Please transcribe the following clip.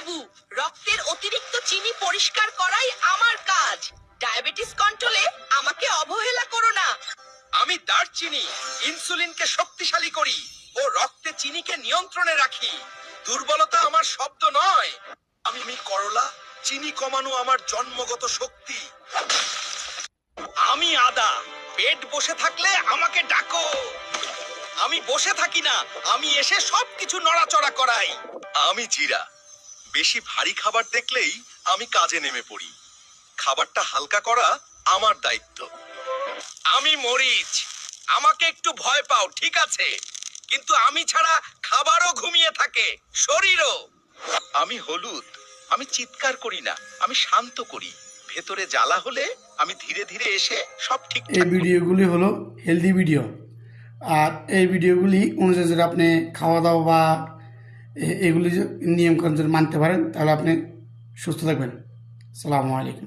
লেবু। রক্তের অতিরিক্ত চিনি পরিষ্কার করাই আমার কাজ। ডায়াবেটিস কন্ট্রোলে আমাকে অবহেলা করো না। আমি দারচিনি ইনসুলিনকে শক্তিশালী করি ও রক্তে চিনিকে নিয়ন্ত্রণে রাখি। দুর্বলতা আমার শব্দ নয়। আমি করলা, চিনি কমানো আমার জন্মগত শক্তি। আমি আদা, পেট বসে থাকলে আমাকে ডাকো। আমি বসে থাকি না, আমি এসে সবকিছু নড়াচড়া করাই। আমি জিরা, বেশি ভারী খাবার দেখলেই আমি কাজে নেমে পড়ি। খাবারটা হালকা করা আমার দায়িত্ব। আমি মরিচ, আমাকে একটু ভয় পাও ঠিক আছে, কিন্তু আমি ছাড়া খাবারও ঘুমিয়ে থাকে, শরীরও। আমি হলুদ, আমি চিৎকার করি না, আমি শান্ত করি। ভেতরে জ্বালা হলে আমি ধীরে ধীরে এসে সব ঠিক। এই ভিডিওগুলি হলো হেলদি ভিডিও, আর এই ভিডিওগুলি অনুযায়ী যদি আপনি খাওয়া দাওয়া বা এগুলি নিয়মকানুন যদি মানতে পারেন তাহলে আপনি সুস্থ থাকবেন। আসসালামু আলাইকুম।